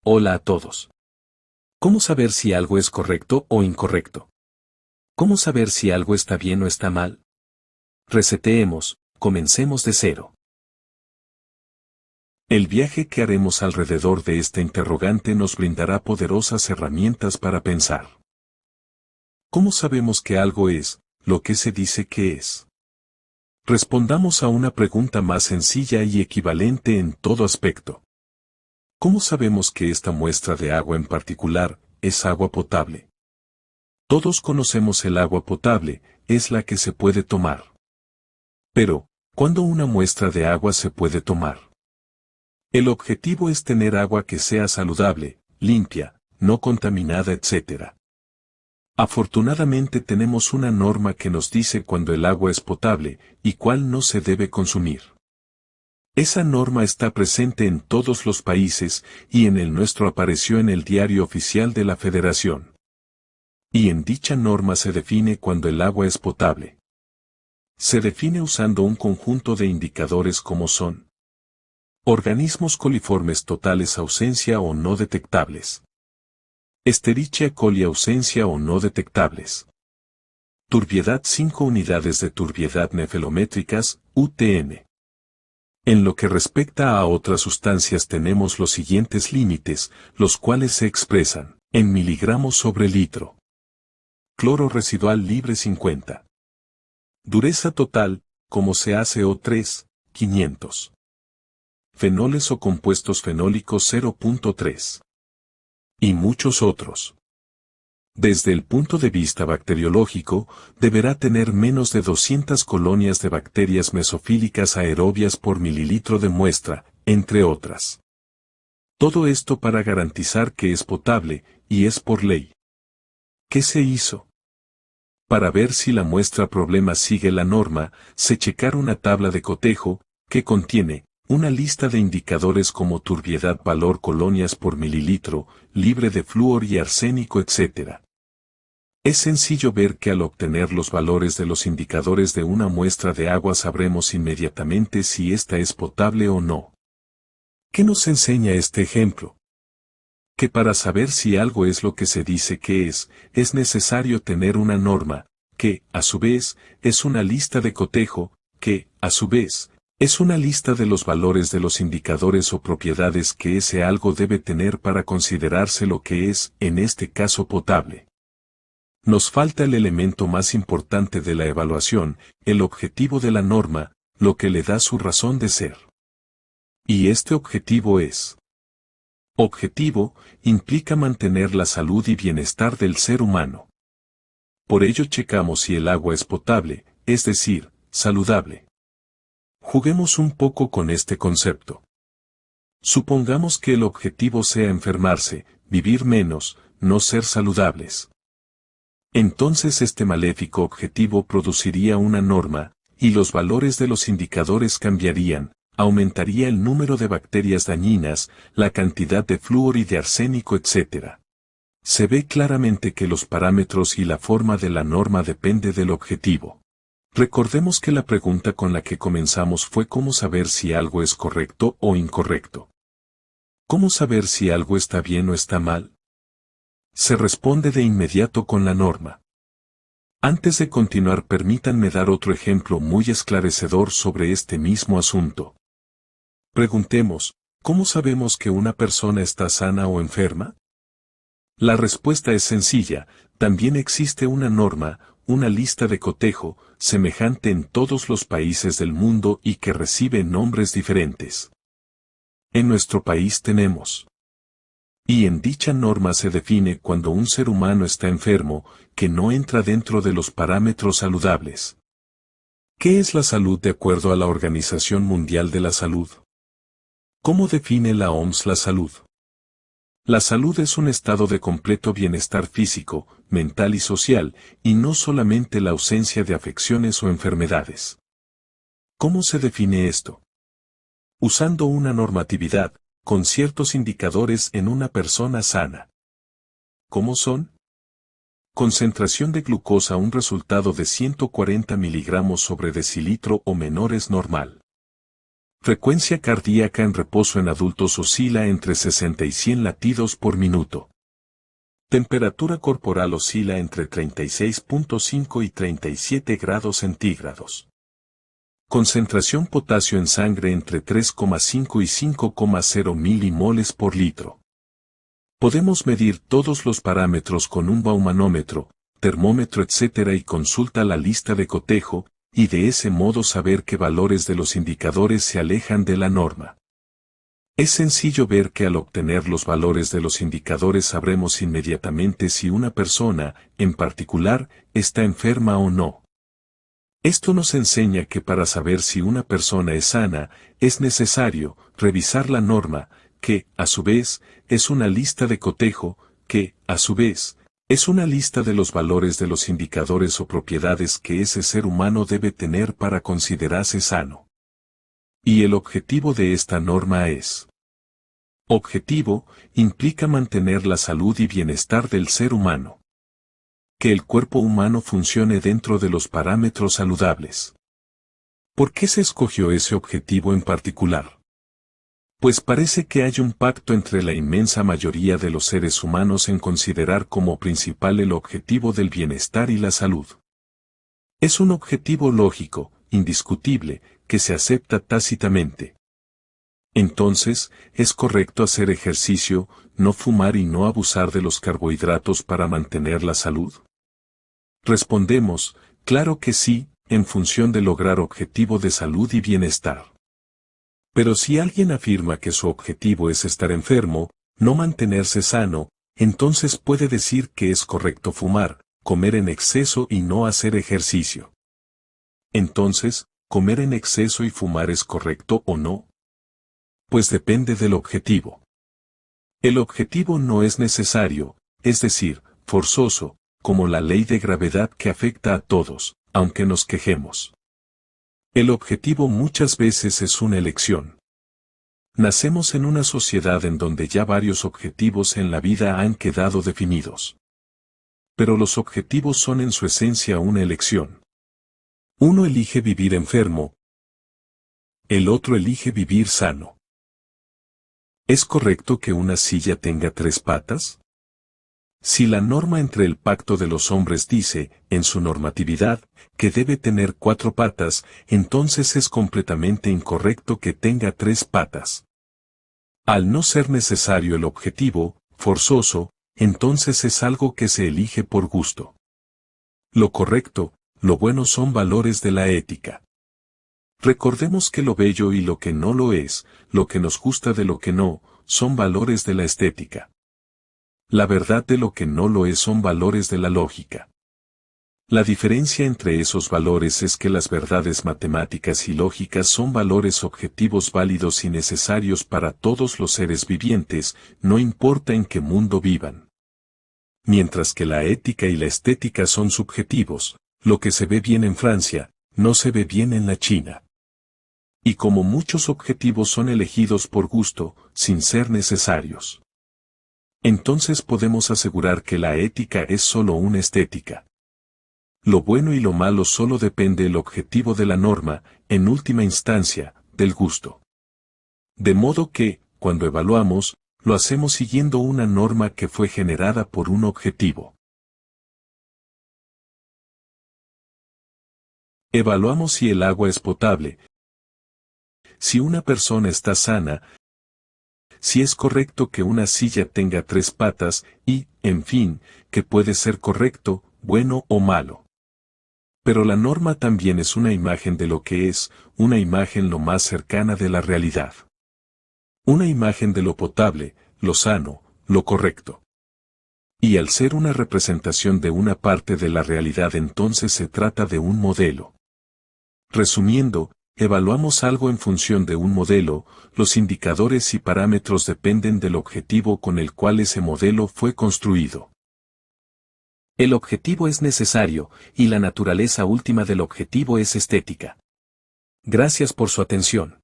Hola a todos. ¿Cómo saber si algo es correcto o incorrecto? ¿Cómo saber si algo está bien o está mal? Reseteemos, comencemos de cero. El viaje que haremos alrededor de este interrogante nos brindará poderosas herramientas para pensar. ¿Cómo sabemos que algo es lo que se dice que es? Respondamos a una pregunta más sencilla y equivalente en todo aspecto. ¿Cómo sabemos que esta muestra de agua en particular es agua potable? Todos conocemos el agua potable, es la que se puede tomar. Pero, ¿cuándo una muestra de agua se puede tomar? El objetivo es tener agua que sea saludable, limpia, no contaminada, etc. Afortunadamente tenemos una norma que nos dice cuándo el agua es potable y cuál no se debe consumir. Esa norma está presente en todos los países y en el nuestro apareció en el Diario Oficial de la Federación. Y en dicha norma se define cuando el agua es potable. Se define usando un conjunto de indicadores como son: organismos coliformes totales, ausencia o no detectables; Escherichia coli, ausencia o no detectables; turbiedad, 5 unidades de turbiedad nefelométricas, UTN. En lo que respecta a otras sustancias tenemos los siguientes límites, los cuales se expresan en miligramos sobre litro. Cloro residual libre 50. Dureza total, como se hace O3, 500. Fenoles o compuestos fenólicos 0.3. Y muchos otros. Desde el punto de vista bacteriológico, deberá tener menos de 200 colonias de bacterias mesofílicas aerobias por mililitro de muestra, entre otras. Todo esto para garantizar que es potable, y es por ley. ¿Qué se hizo? Para ver si la muestra problema sigue la norma, se checar una tabla de cotejo, que contiene una lista de indicadores como turbiedad, valor colonias por mililitro, libre de flúor y arsénico, etc. Es sencillo ver que al obtener los valores de los indicadores de una muestra de agua sabremos inmediatamente si ésta es potable o no. ¿Qué nos enseña este ejemplo? Que para saber si algo es lo que se dice que es necesario tener una norma, que, a su vez, es una lista de cotejo, que, a su vez, es una lista de los valores de los indicadores o propiedades que ese algo debe tener para considerarse lo que es, en este caso, potable. Nos falta el elemento más importante de la evaluación, el objetivo de la norma, lo que le da su razón de ser. Y este objetivo es: objetivo, implica mantener la salud y bienestar del ser humano. Por ello checamos si el agua es potable, es decir, saludable. Juguemos un poco con este concepto. Supongamos que el objetivo sea enfermarse, vivir menos, no ser saludables. Entonces este maléfico objetivo produciría una norma, y los valores de los indicadores cambiarían, aumentaría el número de bacterias dañinas, la cantidad de flúor y de arsénico, etc. Se ve claramente que los parámetros y la forma de la norma depende del objetivo. Recordemos que la pregunta con la que comenzamos fue cómo saber si algo es correcto o incorrecto. ¿Cómo saber si algo está bien o está mal? Se responde de inmediato con la norma. Antes de continuar, permítanme dar otro ejemplo muy esclarecedor sobre este mismo asunto. Preguntemos, ¿cómo sabemos que una persona está sana o enferma? La respuesta es sencilla, también existe una norma, una lista de cotejo, semejante en todos los países del mundo y que recibe nombres diferentes. En nuestro país tenemos. Y en dicha norma se define cuando un ser humano está enfermo, que no entra dentro de los parámetros saludables. ¿Qué es la salud de acuerdo a la Organización Mundial de la Salud? ¿Cómo define la OMS la salud? La salud es un estado de completo bienestar físico, mental y social, y no solamente la ausencia de afecciones o enfermedades. ¿Cómo se define esto? Usando una normatividad, con ciertos indicadores en una persona sana. ¿Cómo son? Concentración de glucosa, un resultado de 140 miligramos sobre decilitro o menor es normal. Frecuencia cardíaca en reposo en adultos oscila entre 60 y 100 latidos por minuto. Temperatura corporal oscila entre 36.5 y 37 grados centígrados. Concentración potasio en sangre entre 3,5 y 5,0 milimoles por litro. Podemos medir todos los parámetros con un baumanómetro, termómetro etc. y consulta la lista de cotejo, y de ese modo saber qué valores de los indicadores se alejan de la norma. Es sencillo ver que al obtener los valores de los indicadores sabremos inmediatamente si una persona, en particular, está enferma o no. Esto nos enseña que para saber si una persona es sana, es necesario revisar la norma, que, a su vez, es una lista de cotejo, que, a su vez, es una lista de los valores de los indicadores o propiedades que ese ser humano debe tener para considerarse sano. Y el objetivo de esta norma es: objetivo, implica mantener la salud y bienestar del ser humano. Que el cuerpo humano funcione dentro de los parámetros saludables. ¿Por qué se escogió ese objetivo en particular? Pues parece que hay un pacto entre la inmensa mayoría de los seres humanos en considerar como principal el objetivo del bienestar y la salud. Es un objetivo lógico, indiscutible, que se acepta tácitamente. Entonces, ¿es correcto hacer ejercicio, no fumar y no abusar de los carbohidratos para mantener la salud? Respondemos, claro que sí, en función de lograr objetivo de salud y bienestar. Pero si alguien afirma que su objetivo es estar enfermo, no mantenerse sano, entonces puede decir que es correcto fumar, comer en exceso y no hacer ejercicio. Entonces, ¿comer en exceso y fumar es correcto o no? Pues depende del objetivo. El objetivo no es necesario, es decir, forzoso, como la ley de gravedad que afecta a todos, aunque nos quejemos. El objetivo muchas veces es una elección. Nacemos en una sociedad en donde ya varios objetivos en la vida han quedado definidos. Pero los objetivos son en su esencia una elección. Uno elige vivir enfermo, el otro elige vivir sano. ¿Es correcto que una silla tenga 3 patas? Si la norma entre el pacto de los hombres dice, en su normatividad, que debe tener 4 patas, entonces es completamente incorrecto que tenga 3 patas. Al no ser necesario el objetivo, forzoso, entonces es algo que se elige por gusto. Lo correcto, lo bueno son valores de la ética. Recordemos que lo bello y lo que no lo es, lo que nos gusta de lo que no, son valores de la estética. La verdad de lo que no lo es son valores de la lógica. La diferencia entre esos valores es que las verdades matemáticas y lógicas son valores objetivos válidos y necesarios para todos los seres vivientes, no importa en qué mundo vivan. Mientras que la ética y la estética son subjetivos, lo que se ve bien en Francia, no se ve bien en la China. Y como muchos objetivos son elegidos por gusto, sin ser necesarios. Entonces podemos asegurar que la ética es solo una estética. Lo bueno y lo malo solo depende del objetivo de la norma, en última instancia, del gusto. De modo que, cuando evaluamos, lo hacemos siguiendo una norma que fue generada por un objetivo. Evaluamos si el agua es potable, si una persona está sana, si es correcto que una silla tenga 3 patas y, en fin, que puede ser correcto, bueno o malo. Pero la norma también es una imagen de lo que es, una imagen lo más cercana de la realidad. Una imagen de lo potable, lo sano, lo correcto. Y al ser una representación de una parte de la realidad entonces se trata de un modelo. Resumiendo, evaluamos algo en función de un modelo, los indicadores y parámetros dependen del objetivo con el cual ese modelo fue construido. El objetivo es necesario, y la naturaleza última del objetivo es estética. Gracias por su atención.